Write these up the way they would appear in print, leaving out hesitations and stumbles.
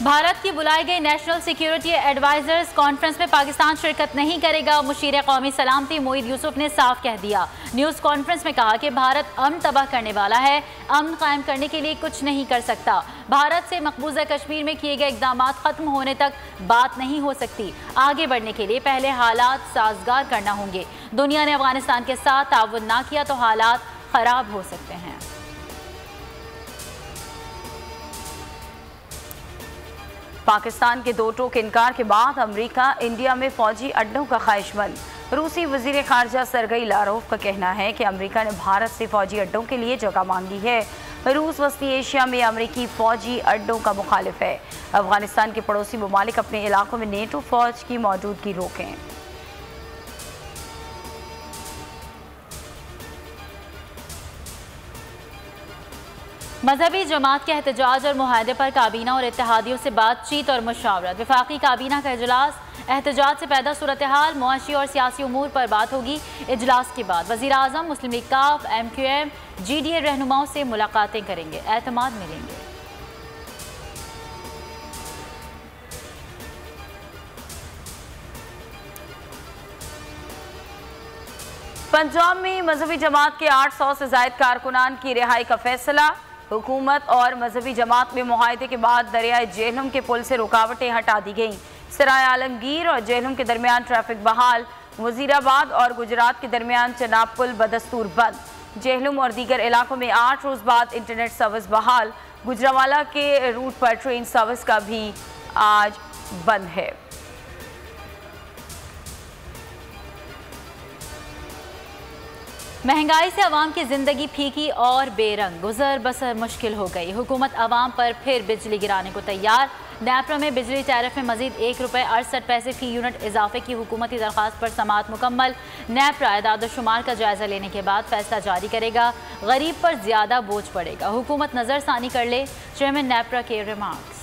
भारत की बुलाई गई नेशनल सिक्योरिटी एडवाइजर्स कॉन्फ्रेंस में पाकिस्तान शिरकत नहीं करेगा। मुशीर कौमी सलामती मोईद यूसुफ ने साफ कह दिया। न्यूज़ कॉन्फ्रेंस में कहा कि भारत अमन तबाह करने वाला है, अमन कायम करने के लिए कुछ नहीं कर सकता। भारत से मकबूजा कश्मीर में किए गए इकदाम खत्म होने तक बात नहीं हो सकती। आगे बढ़ने के लिए पहले हालात साजगार करना होंगे। दुनिया ने अफगानिस्तान के साथ ताउन ना किया तो हालात खराब हो सकते हैं। पाकिस्तान के दो टोक इनकार के बाद अमेरिका इंडिया में फौजी अड्डों का ख्वाहिशमंद। रूसी वजीर खारजा सरगई लारोफ का कहना है कि अमेरिका ने भारत से फौजी अड्डों के लिए जगह मांगी है। रूस वस्ती एशिया में अमेरिकी फौजी अड्डों का मुखालिफ है। अफगानिस्तान के पड़ोसी ममालिक अपने इलाकों में नेटो फौज की मौजूदगी रोकें। मजहबी जमात के एहतजाज और मुआहदे पर काबीना और इत्तेहादियों से बातचीत और मुशावरत। वफाकी काबीना का इजलास, एहतजाज से पैदा सूरत हाल, मुआशी और सियासी उमूर पर बात होगी। इजलास के बाद वज़ीर आज़म, मुस्लिम लीग काफ, MQM, GDA रहनुमाओं से मुलाकातें करेंगे, एतमाद मिलेंगे। पंजाब में मजहबी जमात के 800 से जायद कारकुनान की रिहाई का फैसला। हुकूमत और मजहबी जमात में मुआहदे के बाद दरियाए जेहलम के पुल से रुकावटें हटा दी गईं। सराय आलमगीर और जेहलम के दरमियान ट्रैफिक बहाल। वजीराबाद और गुजरात के दरमियान चनाब पुल बदस्तूर बंद। जेहलम और दीगर इलाकों में 8 रोज़ बाद इंटरनेट सर्विस बहाल। गुजरावाला के रूट पर ट्रेन सर्विस का भी आज बंद है। महंगाई से आवाम की जिंदगी फीकी और बेरंग, गुजर बसर मुश्किल हो गई। हुकूमत आवाम पर फिर बिजली गिराने को तैयार। नेप्रा में बिजली टैरिफ में मजीद ₹1.68 फी यूनिट इजाफे की हुकूमती दरख्वास्त पर समाअत मुकम्मल। नेप्रा एदाद शुमार का जायजा लेने के बाद फैसला जारी करेगा। गरीब पर ज्यादा बोझ पड़ेगा, हुकूमत नजरसानी कर ले, चेयरमैन नेप्रा के रिमार्क्स।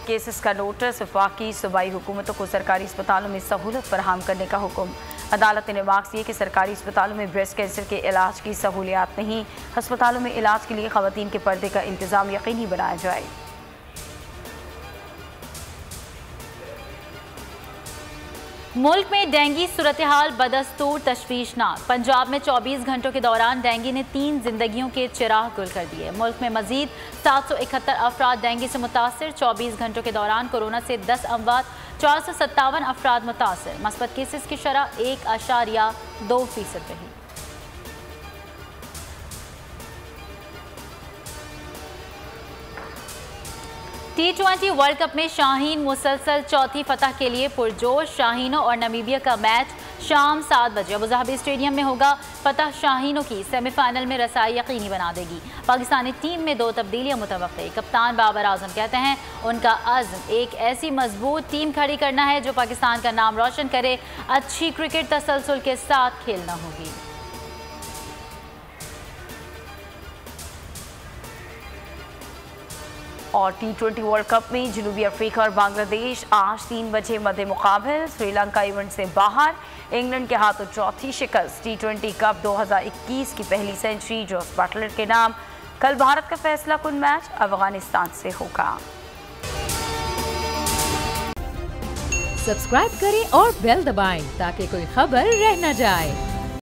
केसेस का नोटिस, वफाकी सूबाई हुकूमतों को सरकारी अस्पतालों में सहूलत फराहम करने का हुक्म। अदालत ने मार्क्स दिए कि सरकारी अस्पतालों में ब्रेस्ट कैंसर के इलाज की सहूलियात नहीं। अस्पतालों में इलाज के लिए खवातीन के पर्दे का इंतजाम यकीनी बनाया जाए। मुल्क में डेंगू सूरत हाल बदस्तूर तशवीशनाक। पंजाब में 24 घंटों के दौरान डेंगू ने 3 जिंदगियों के चिराग गुल कर दिए। मुल्क में मजीद 771 अफराद डेंगू से मुतासर। 24 घंटों के दौरान कोरोना से 10 अमवात, 457 अफराद मुतासर। मस्बत केसेस की शरह 1.2% रही। T20 वर्ल्ड कप में शाहीन मुसलसल चौथी फतह के लिए पुरजोश। शाहीनों और नमीबिया का मैच शाम 7 बजे अबुधाबी स्टेडियम में होगा। फतह शाहीनों की सेमीफाइनल में रसाई यकीनी बना देगी। पाकिस्तानी टीम में 2 तब्दीलियां मुतवक्की। कप्तान बाबर आजम कहते हैं उनका अज़्म एक ऐसी मजबूत टीम खड़ी करना है जो पाकिस्तान का नाम रोशन करे। अच्छी क्रिकेट तसलसल के साथ खेलना होगी। और T20 वर्ल्ड कप में जनूबी अफ्रीका और बांग्लादेश आज 3 बजे मध्य मुकाबले। श्रीलंका इवेंट से बाहर, इंग्लैंड के हाथों चौथी शिकस्त। T20 कप 2021 की पहली सेंचुरी जोस बटलर के नाम। कल भारत का फैसला कुन मैच अफगानिस्तान से होगा। सब्सक्राइब करें और बेल दबाएं ताकि कोई खबर रह न जाए।